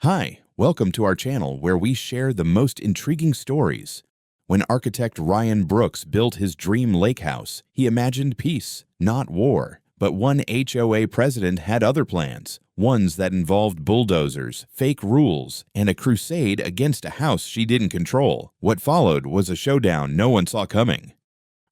Hi, welcome to our channel where we share the most intriguing stories. When architect Ryan Brooks built his dream lake house, he imagined peace, not war. But one HOA president had other plans, ones that involved bulldozers, fake rules, and a crusade against a house she didn't control. What followed was a showdown no one saw coming.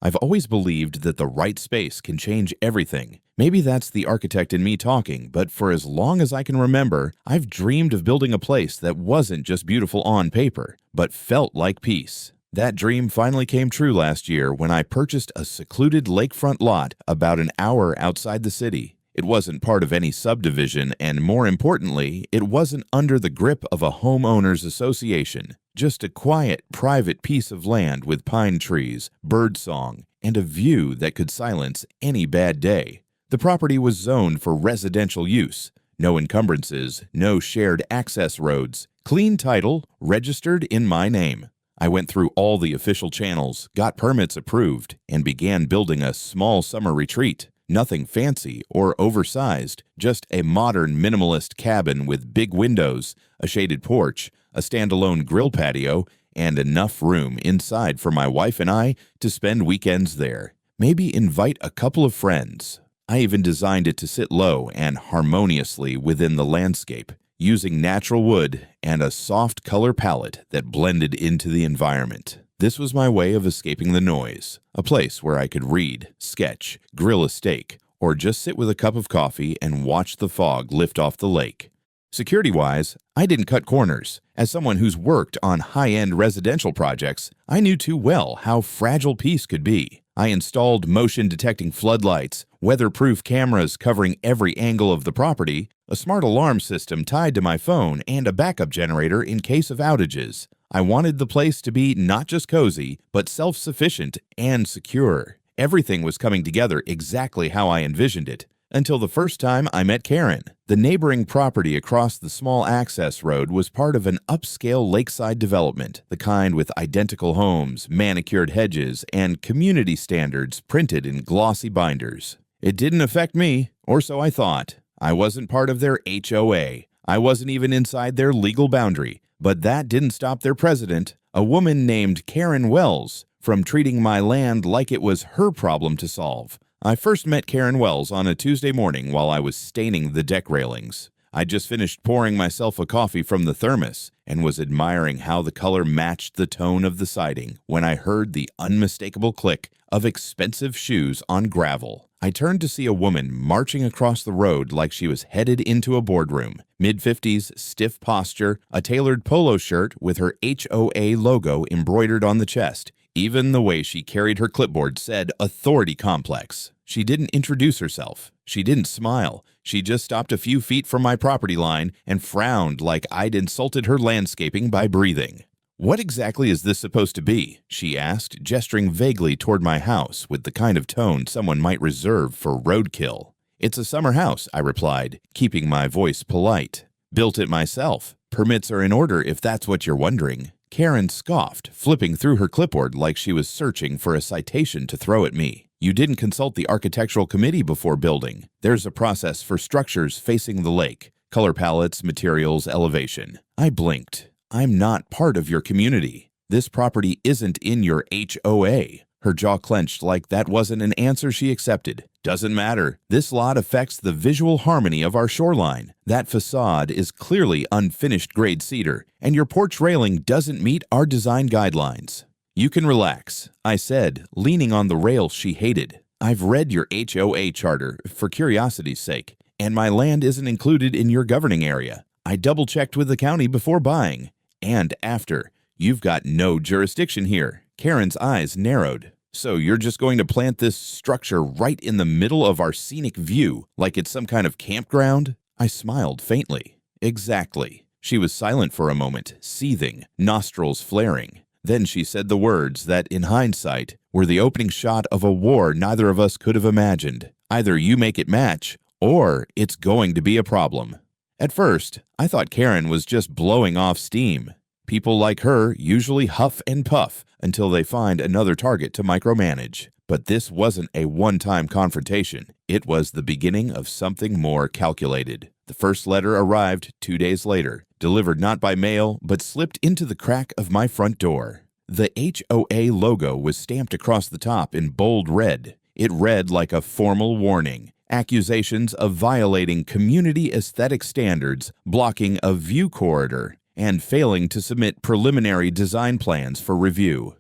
I've always believed that the right space can change everything. Maybe that's the architect in me talking, but for as long as I can remember, I've dreamed of building a place that wasn't just beautiful on paper, but felt like peace. That dream finally came true last year when I purchased a secluded lakefront lot about an hour outside the city. It wasn't part of any subdivision, and more importantly, it wasn't under the grip of a homeowners association. Just a quiet, private piece of land with pine trees, birdsong, and a view that could silence any bad day. The property was zoned for residential use. No encumbrances, no shared access roads. Clean title, registered in my name. I went through all the official channels, got permits approved, and began building a small summer retreat. Nothing fancy or oversized, just a modern minimalist cabin with big windows, a shaded porch, a standalone grill patio, and enough room inside for my wife and I to spend weekends there. Maybe invite a couple of friends. I even designed it to sit low and harmoniously within the landscape, using natural wood and a soft color palette that blended into the environment. This was my way of escaping the noise, a place where I could read, sketch, grill a steak, or just sit with a cup of coffee and watch the fog lift off the lake. Security-wise, I didn't cut corners. As someone who's worked on high-end residential projects, I knew too well how fragile peace could be. I installed motion-detecting floodlights, weatherproof cameras covering every angle of the property, a smart alarm system tied to my phone, and a backup generator in case of outages. I wanted the place to be not just cozy, but self-sufficient and secure. Everything was coming together exactly how I envisioned it, until the first time I met Karen. The neighboring property across the small access road was part of an upscale lakeside development, the kind with identical homes, manicured hedges, and community standards printed in glossy binders. It didn't affect me, or so I thought. I wasn't part of their HOA. I wasn't even inside their legal boundary. But that didn't stop their president, a woman named Karen Wells, from treating my land like it was her problem to solve. I first met Karen Wells on a Tuesday morning while I was staining the deck railings. I'd just finished pouring myself a coffee from the thermos and was admiring how the color matched the tone of the siding when I heard the unmistakable click of expensive shoes on gravel. I turned to see a woman marching across the road like she was headed into a boardroom. Mid-50s, stiff posture, a tailored polo shirt with her HOA logo embroidered on the chest. Even the way she carried her clipboard said authority complex. She didn't introduce herself. She didn't smile. She just stopped a few feet from my property line and frowned like I'd insulted her landscaping by breathing. "What exactly is this supposed to be?" she asked, gesturing vaguely toward my house with the kind of tone someone might reserve for roadkill. "It's a summer house," I replied, keeping my voice polite. "Built it myself. Permits are in order if that's what you're wondering." Karen scoffed, flipping through her clipboard like she was searching for a citation to throw at me. "You didn't consult the architectural committee before building. There's a process for structures facing the lake. Color palettes, materials, elevation." I blinked. "I'm not part of your community. This property isn't in your HOA. Her jaw clenched like that wasn't an answer she accepted. "Doesn't matter. This lot affects the visual harmony of our shoreline. That facade is clearly unfinished grade cedar, and your porch railing doesn't meet our design guidelines." "You can relax," I said, leaning on the rail she hated. "I've read your HOA charter for curiosity's sake, and my land isn't included in your governing area. I double-checked with the county before buying. And after. You've got no jurisdiction here." Karen's eyes narrowed. "So you're just going to plant this structure right in the middle of our scenic view, like it's some kind of campground?" I smiled faintly. "Exactly." She was silent for a moment, seething, nostrils flaring. Then she said the words that, in hindsight, were the opening shot of a war neither of us could have imagined. "Either you make it match, or it's going to be a problem." At first, I thought Karen was just blowing off steam. People like her usually huff and puff until they find another target to micromanage. But this wasn't a one-time confrontation. It was the beginning of something more calculated. The first letter arrived 2 days later, delivered not by mail, but slipped into the crack of my front door. The HOA logo was stamped across the top in bold red. It read like a formal warning. Accusations of violating community aesthetic standards, blocking a view corridor, and failing to submit preliminary design plans for review.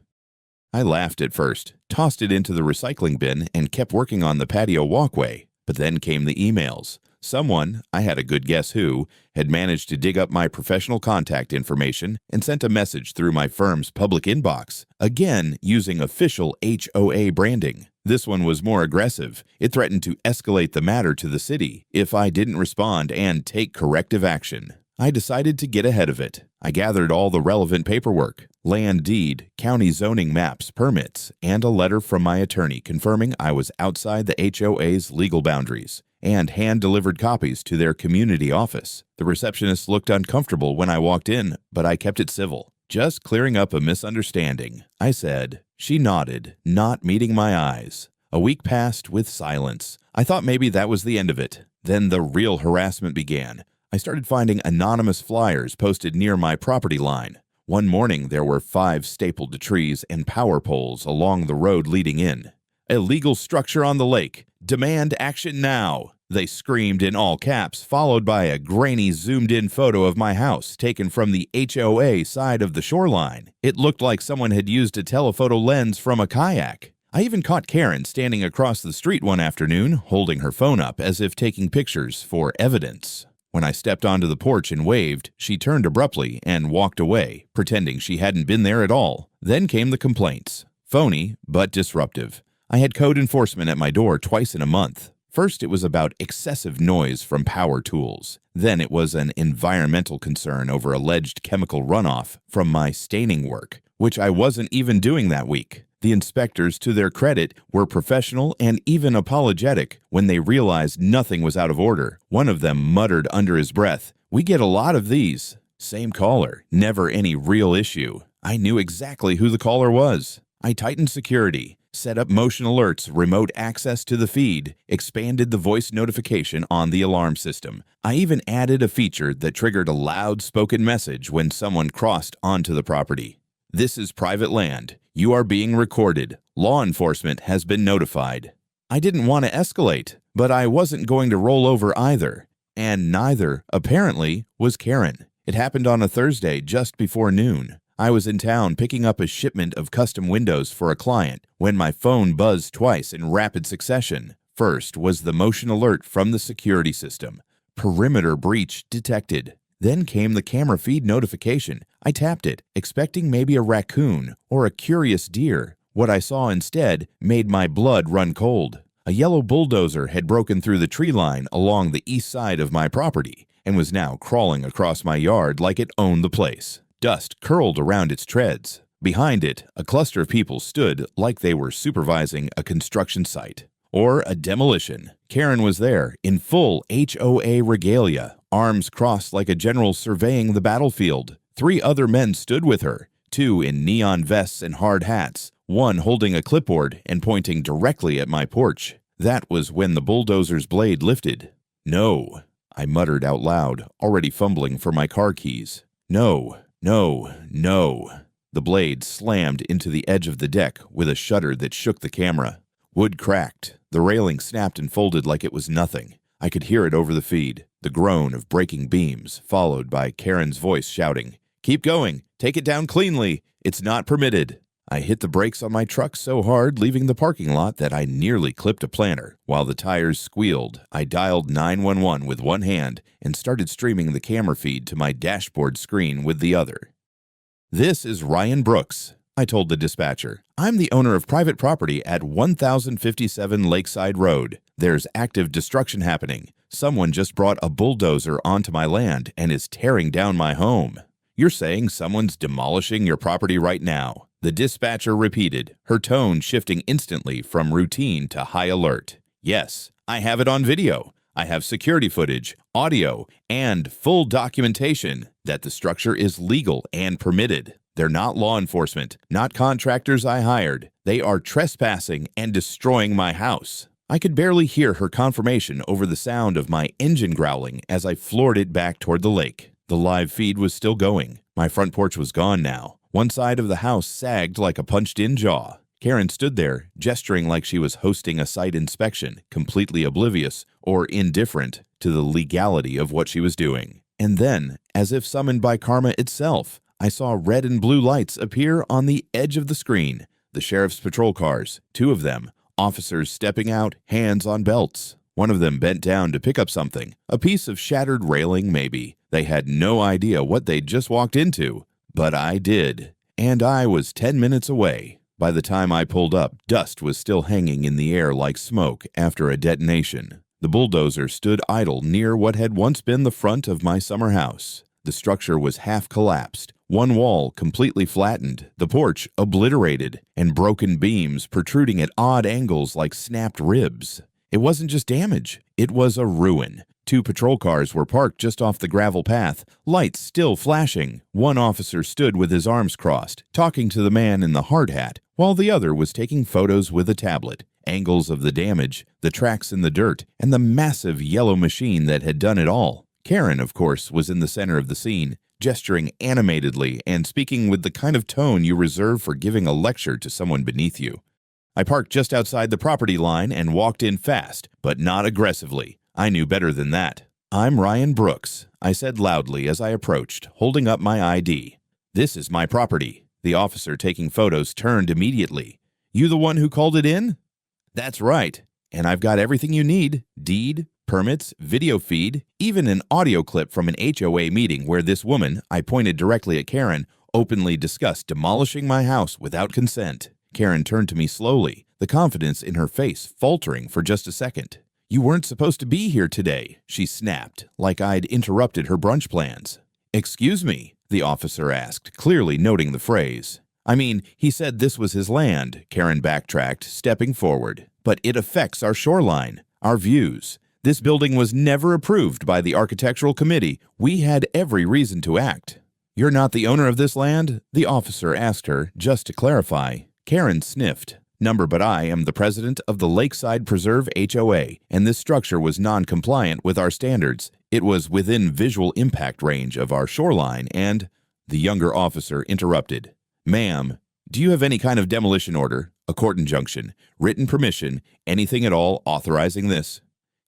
I laughed at first, tossed it into the recycling bin, and kept working on the patio walkway. But then came the emails. Someone, I had a good guess who, had managed to dig up my professional contact information and sent a message through my firm's public inbox, again using official HOA branding. This one was more aggressive. It threatened to escalate the matter to the city if I didn't respond and take corrective action. I decided to get ahead of it. I gathered all the relevant paperwork, land deed, county zoning maps, permits, and a letter from my attorney confirming I was outside the HOA's legal boundaries, and hand-delivered copies to their community office. The receptionist looked uncomfortable when I walked in, but I kept it civil. Just clearing up a misunderstanding, I said. She nodded, not meeting my eyes. A week passed with silence. I thought maybe that was the end of it. Then the real harassment began. I started finding anonymous flyers posted near my property line. One morning, there were 5 stapled to trees and power poles along the road leading in. "Illegal structure on the lake. Demand action now," they screamed in all caps, followed by a grainy zoomed-in photo of my house taken from the HOA side of the shoreline. It looked like someone had used a telephoto lens from a kayak. I even caught Karen standing across the street one afternoon, holding her phone up as if taking pictures for evidence. When I stepped onto the porch and waved, she turned abruptly and walked away, pretending she hadn't been there at all. Then came the complaints. Phony, but disruptive. I had code enforcement at my door twice in a month. First, it was about excessive noise from power tools. Then it was an environmental concern over alleged chemical runoff from my staining work, which I wasn't even doing that week. The inspectors, to their credit, were professional and even apologetic when they realized nothing was out of order. One of them muttered under his breath, "We get a lot of these." Same caller, never any real issue. I knew exactly who the caller was. I tightened security, set up motion alerts, remote access to the feed, expanded the voice notification on the alarm system. I even added a feature that triggered a loud spoken message when someone crossed onto the property. "This is private land. You are being recorded. Law enforcement has been notified." I didn't want to escalate, but I wasn't going to roll over either. And neither, apparently, was Karen. It happened on a Thursday just before noon. I was in town picking up a shipment of custom windows for a client when my phone buzzed twice in rapid succession. First was the motion alert from the security system. Perimeter breach detected. Then came the camera feed notification. I tapped it, expecting maybe a raccoon or a curious deer. What I saw instead made my blood run cold. A yellow bulldozer had broken through the tree line along the east side of my property and was now crawling across my yard like it owned the place. Dust curled around its treads. Behind it, a cluster of people stood like they were supervising a construction site or a demolition. Karen was there in full HOA regalia, arms crossed like a general surveying the battlefield. 3 other men stood with her, 2 in neon vests and hard hats, one holding a clipboard and pointing directly at my porch. That was when the bulldozer's blade lifted. "No," I muttered out loud, already fumbling for my car keys. "No, no, no." The blade slammed into the edge of the deck with a shudder that shook the camera. Wood cracked. The railing snapped and folded like it was nothing. I could hear it over the feed, the groan of breaking beams, followed by Karen's voice shouting, "Keep going. Take it down cleanly. It's not permitted." I hit the brakes on my truck so hard leaving the parking lot that I nearly clipped a planter. While the tires squealed, I dialed 911 with one hand and started streaming the camera feed to my dashboard screen with the other. "This is Ryan Brooks," I told the dispatcher. "I'm the owner of private property at 1057 Lakeside Road. There's active destruction happening. Someone just brought a bulldozer onto my land and is tearing down my home." "You're saying someone's demolishing your property right now?" the dispatcher repeated, her tone shifting instantly from routine to high alert. "Yes, I have it on video. I have security footage, audio, and full documentation that the structure is legal and permitted. They're not law enforcement, not contractors I hired. They are trespassing and destroying my house." I could barely hear her confirmation over the sound of my engine growling as I floored it back toward the lake. The live feed was still going. My front porch was gone now. One side of the house sagged like a punched-in jaw. Karen stood there, gesturing like she was hosting a site inspection, completely oblivious or indifferent to the legality of what she was doing. And then, as if summoned by karma itself, I saw red and blue lights appear on the edge of the screen. The sheriff's patrol cars, 2 of them, officers stepping out, hands on belts. One of them bent down to pick up something, a piece of shattered railing maybe. They had no idea what they'd just walked into, but I did. And I was 10 minutes away. By the time I pulled up, dust was still hanging in the air like smoke after a detonation. The bulldozer stood idle near what had once been the front of my summer house. The structure was half collapsed, one wall completely flattened, the porch obliterated, and broken beams protruding at odd angles like snapped ribs. It wasn't just damage, it was a ruin. 2 patrol cars were parked just off the gravel path, lights still flashing. One officer stood with his arms crossed, talking to the man in the hard hat, while the other was taking photos with a tablet. Angles of the damage, the tracks in the dirt, and the massive yellow machine that had done it all. Karen, of course, was in the center of the scene, gesturing animatedly and speaking with the kind of tone you reserve for giving a lecture to someone beneath you. I parked just outside the property line and walked in fast, but not aggressively. I knew better than that. "I'm Ryan Brooks," I said loudly as I approached, holding up my ID. "This is my property." The officer taking photos turned immediately. "You the one who called it in?" "That's right. And I've got everything you need. Deed, permits, video feed, even an audio clip from an HOA meeting where this woman," I pointed directly at Karen, "openly discussed demolishing my house without consent." Karen turned to me slowly, the confidence in her face faltering for just a second. "You weren't supposed to be here today," she snapped, like I'd interrupted her brunch plans. "Excuse me?" the officer asked, clearly noting the phrase. "I mean, he said this was his land," Karen backtracked, stepping forward. "But it affects our shoreline, our views. This building was never approved by the architectural committee. We had every reason to act." "You're not the owner of this land?" the officer asked her, just to clarify. Karen sniffed. "Number, but I am the president of the Lakeside Preserve HOA, and this structure was non-compliant with our standards. It was within visual impact range of our shoreline and—" The younger officer interrupted. "Ma'am, do you have any kind of demolition order, a court injunction, written permission, anything at all authorizing this?"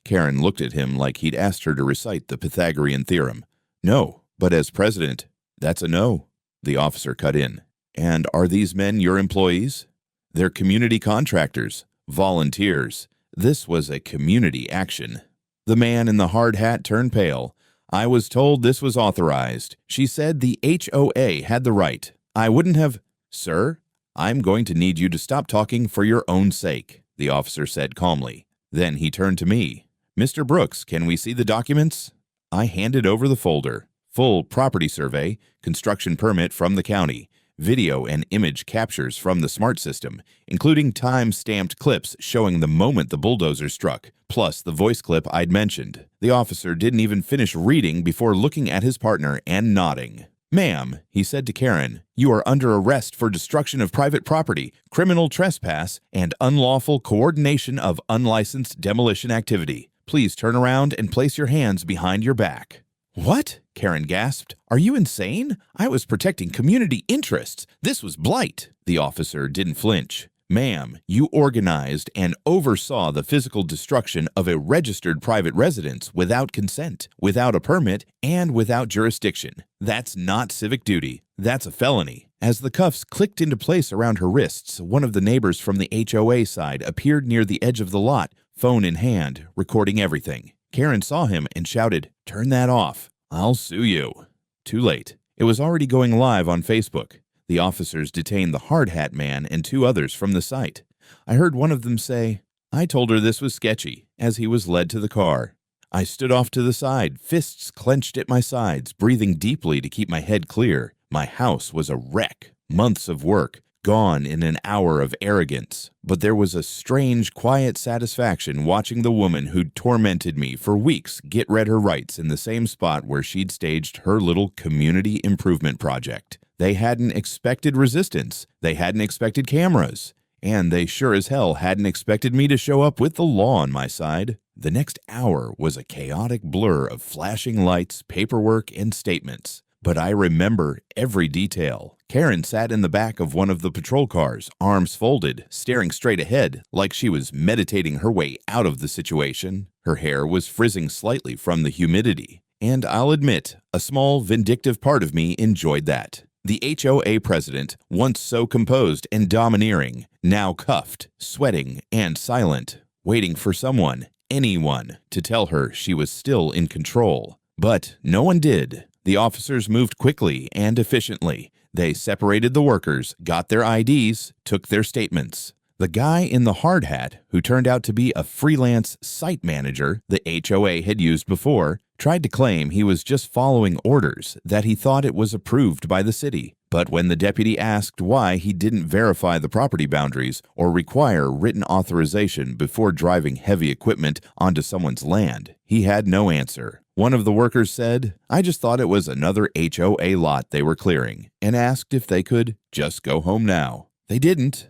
Karen looked at him like he'd asked her to recite the Pythagorean theorem. "No, but as president, that's a no." The officer cut in. "And are these men your employees?" "They're community contractors, volunteers. This was a community action." The man in the hard hat turned pale. "I was told this was authorized. She said the HOA had the right. I wouldn't have—" "Sir, I'm going to need you to stop talking for your own sake," the officer said calmly. Then he turned to me. "Mr. Brooks, can we see the documents?" I handed over the folder. Full property survey, construction permit from the county, video and image captures from the smart system, including time-stamped clips showing the moment the bulldozer struck, plus the voice clip I'd mentioned. The officer didn't even finish reading before looking at his partner and nodding. "Ma'am," he said to Karen, "you are under arrest for destruction of private property, criminal trespass, and unlawful coordination of unlicensed demolition activity. Please turn around and place your hands behind your back." "What?" Karen gasped. "Are you insane? I was protecting community interests. This was blight." The officer didn't flinch. "Ma'am, you organized and oversaw the physical destruction of a registered private residence without consent, without a permit, and without jurisdiction. That's not civic duty. That's a felony." As the cuffs clicked into place around her wrists, one of the neighbors from the HOA side appeared near the edge of the lot, phone in hand, recording everything. Karen saw him and shouted, "Turn that off. I'll sue you." Too late. It was already going live on Facebook. The officers detained the hard hat man and 2 others from the site. I heard one of them say, "I told her this was sketchy," as he was led to the car. I stood off to the side, fists clenched at my sides, breathing deeply to keep my head clear. My house was a wreck. Months of work, gone in an hour of arrogance. But there was a strange, quiet satisfaction watching the woman who'd tormented me for weeks get read her rights in the same spot where she'd staged her little community improvement project. They hadn't expected resistance. They hadn't expected cameras. And they sure as hell hadn't expected me to show up with the law on my side. The next hour was a chaotic blur of flashing lights, paperwork, and statements. But I remember every detail. Karen sat in the back of one of the patrol cars, arms folded, staring straight ahead, like she was meditating her way out of the situation. Her hair was frizzing slightly from the humidity. And I'll admit, a small, vindictive part of me enjoyed that. The HOA president, once so composed and domineering, now cuffed, sweating, and silent, waiting for someone, anyone, to tell her she was still in control. But no one did. The officers moved quickly and efficiently. They separated the workers, got their IDs, took their statements. The guy in the hard hat, who turned out to be a freelance site manager the HOA had used before, tried to claim he was just following orders, that he thought it was approved by the city. But when the deputy asked why he didn't verify the property boundaries or require written authorization before driving heavy equipment onto someone's land, he had no answer. One of the workers said, "I just thought it was another HOA lot they were clearing," and asked if they could just go home now. They didn't.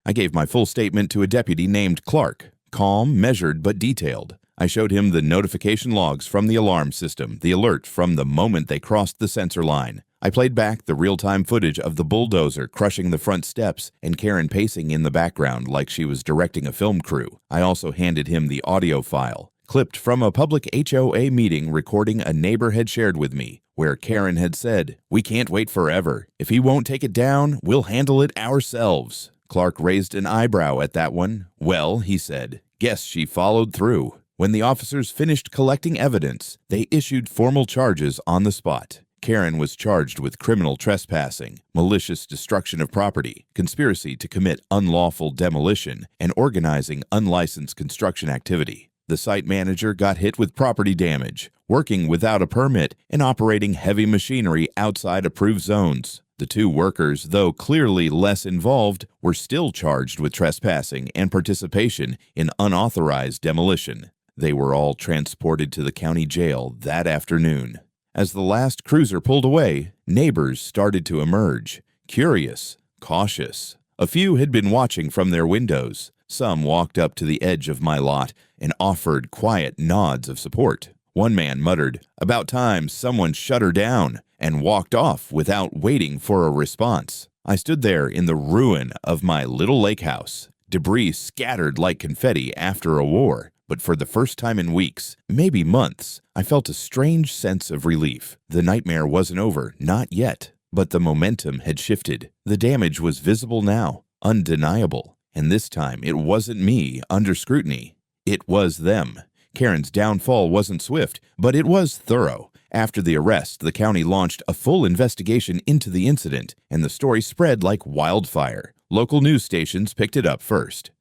I gave my full statement to a deputy named Clark, calm, measured, but detailed. I showed him the notification logs from the alarm system, the alert from the moment they crossed the sensor line. I played back the real-time footage of the bulldozer crushing the front steps and Karen pacing in the background like she was directing a film crew. I also handed him the audio file, clipped from a public HOA meeting recording a neighbor had shared with me, where Karen had said, "We can't wait forever. If he won't take it down, we'll handle it ourselves." Clark raised an eyebrow at that one. "Well," he said, "guess she followed through." When the officers finished collecting evidence, they issued formal charges on the spot. Karen was charged with criminal trespassing, malicious destruction of property, conspiracy to commit unlawful demolition, and organizing unlicensed construction activity. The site manager got hit with property damage, working without a permit, and operating heavy machinery outside approved zones. The two workers, though clearly less involved, were still charged with trespassing and participation in unauthorized demolition. They were all transported to the county jail that afternoon. As the last cruiser pulled away, neighbors started to emerge, curious, cautious. A few had been watching from their windows. Some walked up to the edge of my lot and offered quiet nods of support. One man muttered, "About time someone shut her down," and walked off without waiting for a response. I stood there in the ruin of my little lake house, debris scattered like confetti after a war. But for the first time in weeks, maybe months, I felt a strange sense of relief. The nightmare wasn't over, not yet. But the momentum had shifted. The damage was visible now, undeniable. And this time, it wasn't me under scrutiny. It was them. Karen's downfall wasn't swift, but it was thorough. After the arrest, the county launched a full investigation into the incident, and the story spread like wildfire. Local news stations picked it up first.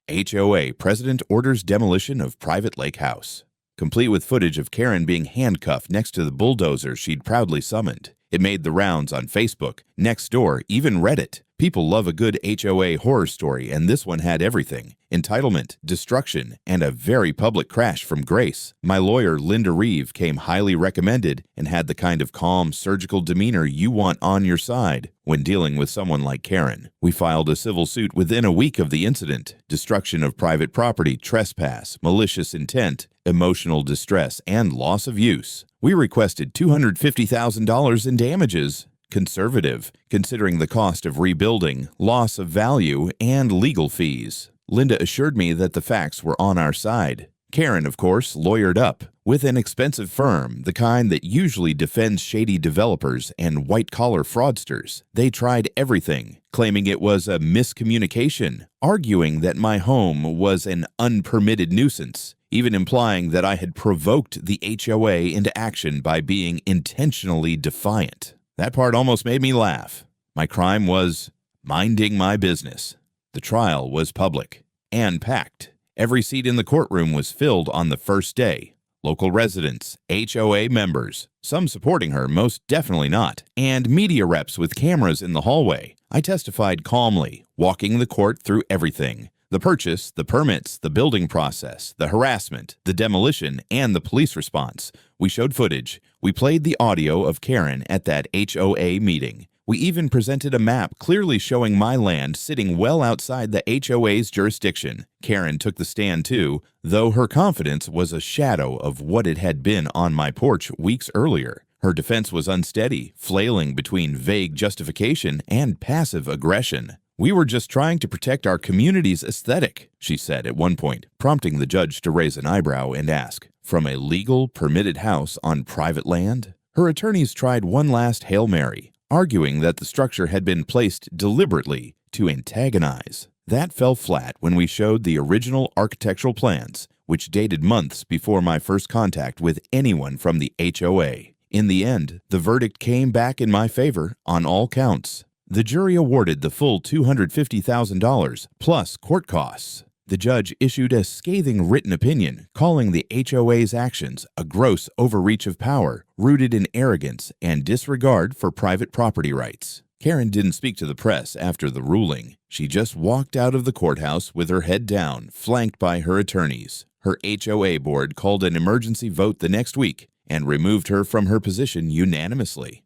HOA President orders demolition of private lake house. Complete with footage of Karen being handcuffed next to the bulldozer she'd proudly summoned. It made the rounds on Facebook, Nextdoor, even Reddit. People love a good HOA horror story, and this one had everything. Entitlement, destruction, and a very public crash from grace. My lawyer, Linda Reeve, came highly recommended and had the kind of calm, surgical demeanor you want on your side when dealing with someone like Karen. We filed a civil suit within a week of the incident. Destruction of private property, trespass, malicious intent, emotional distress, and loss of use. We requested $250,000 in damages. Conservative, considering the cost of rebuilding, loss of value, and legal fees. Linda assured me that the facts were on our side. Karen, of course, lawyered up with an expensive firm, the kind that usually defends shady developers and white-collar fraudsters. They tried everything, claiming it was a miscommunication, arguing that my home was an unpermitted nuisance, even implying that I had provoked the HOA into action by being intentionally defiant. That part almost made me laugh. My crime was minding my business. The trial was public and packed. Every seat in the courtroom was filled on the first day. Local residents, HOA members, some supporting her, most definitely not, and media reps with cameras in the hallway. I testified calmly, walking the court through everything. The purchase, the permits, the building process, the harassment, the demolition, and the police response. We showed footage. We played the audio of Karen at that HOA meeting. We even presented a map clearly showing my land sitting well outside the HOA's jurisdiction. Karen took the stand too, though her confidence was a shadow of what it had been on my porch weeks earlier. Her defense was unsteady, flailing between vague justification and passive aggression. "We were just trying to protect our community's aesthetic," she said at one point, prompting the judge to raise an eyebrow and ask, "From a legal, permitted house on private land?" Her attorneys tried one last Hail Mary, arguing that the structure had been placed deliberately to antagonize. That fell flat when we showed the original architectural plans, which dated months before my first contact with anyone from the HOA. In the end, the verdict came back in my favor on all counts. The jury awarded the full $250,000 plus court costs. The judge issued a scathing written opinion calling the HOA's actions a gross overreach of power rooted in arrogance and disregard for private property rights. Karen didn't speak to the press after the ruling. She just walked out of the courthouse with her head down, flanked by her attorneys. Her HOA board called an emergency vote the next week and removed her from her position unanimously.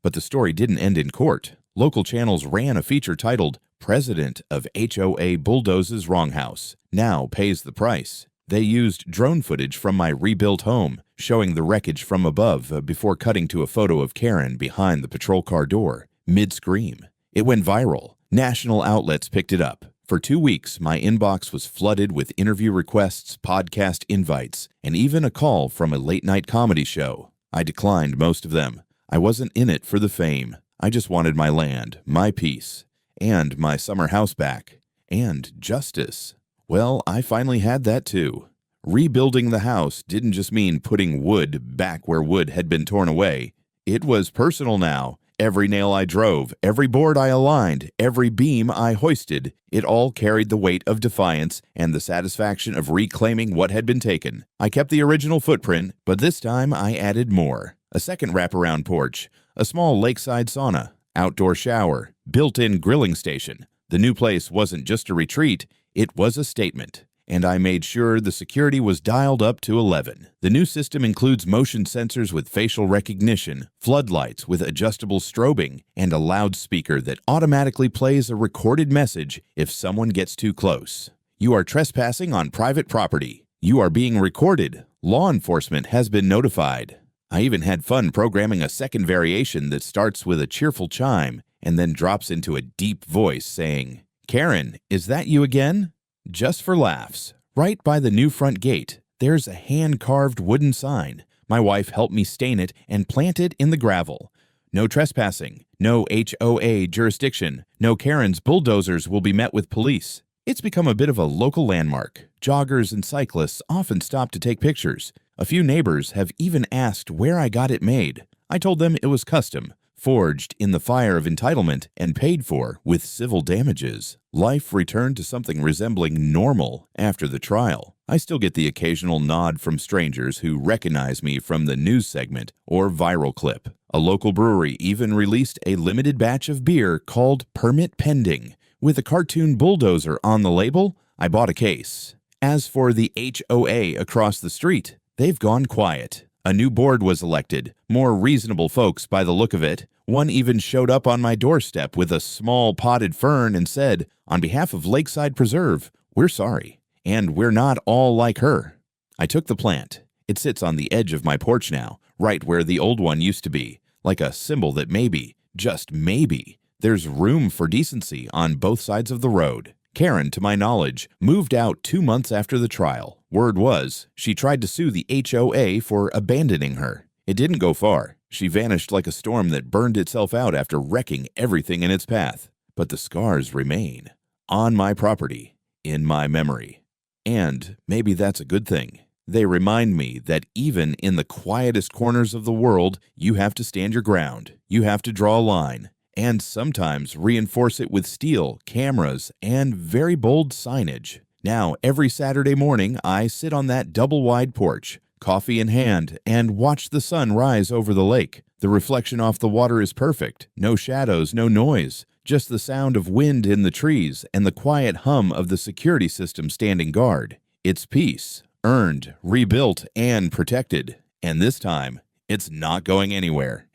But the story didn't end in court. Local channels ran a feature titled "President of HOA Bulldozes Wronghouse Now Pays the Price." They used drone footage from my rebuilt home, showing the wreckage from above before cutting to a photo of Karen behind the patrol car door, mid-scream. It went viral. National outlets picked it up. For 2 weeks, my inbox was flooded with interview requests, podcast invites, and even a call from a late-night comedy show. I declined most of them. I wasn't in it for the fame. I just wanted my land, my peace, and my summer house back, and justice. Well, I finally had that too. Rebuilding the house didn't just mean putting wood back where wood had been torn away. It was personal now. Every nail I drove, every board I aligned, every beam I hoisted, it all carried the weight of defiance and the satisfaction of reclaiming what had been taken. I kept the original footprint, but this time I added more. A second wraparound porch, a small lakeside sauna, outdoor shower, built-in grilling station. The new place wasn't just a retreat, it was a statement. And I made sure the security was dialed up to 11. The new system includes motion sensors with facial recognition, floodlights with adjustable strobing, and a loudspeaker that automatically plays a recorded message if someone gets too close. "You are trespassing on private property. You are being recorded. Law enforcement has been notified." I even had fun programming a second variation that starts with a cheerful chime and then drops into a deep voice saying, "Karen, is that you again?" Just for laughs. Right by the new front gate, there's a hand-carved wooden sign. My wife helped me stain it and plant it in the gravel. "No trespassing, no HOA jurisdiction, no Karen's bulldozers will be met with police." It's become a bit of a local landmark. Joggers and cyclists often stop to take pictures. A few neighbors have even asked where I got it made. I told them it was custom, forged in the fire of entitlement, and paid for with civil damages. Life returned to something resembling normal after the trial. I still get the occasional nod from strangers who recognize me from the news segment or viral clip. A local brewery even released a limited batch of beer called Permit Pending. With a cartoon bulldozer on the label, I bought a case. As for the HOA across the street, they've gone quiet. A new board was elected, more reasonable folks by the look of it. One even showed up on my doorstep with a small potted fern and said, "On behalf of Lakeside Preserve, we're sorry, and we're not all like her." I took the plant. It sits on the edge of my porch now, right where the old one used to be, like a symbol that maybe, just maybe, there's room for decency on both sides of the road. Karen, to my knowledge, moved out 2 months after the trial. Word was, she tried to sue the HOA for abandoning her. It didn't go far. She vanished like a storm that burned itself out after wrecking everything in its path. But the scars remain. On my property. In my memory. And maybe that's a good thing. They remind me that even in the quietest corners of the world, you have to stand your ground. You have to draw a line. And sometimes reinforce it with steel, cameras, and very bold signage. Now, every Saturday morning, I sit on that double-wide porch, coffee in hand, and watch the sun rise over the lake. The reflection off the water is perfect. No shadows, no noise. Just the sound of wind in the trees and the quiet hum of the security system standing guard. It's peace, earned, rebuilt, and protected. And this time, it's not going anywhere.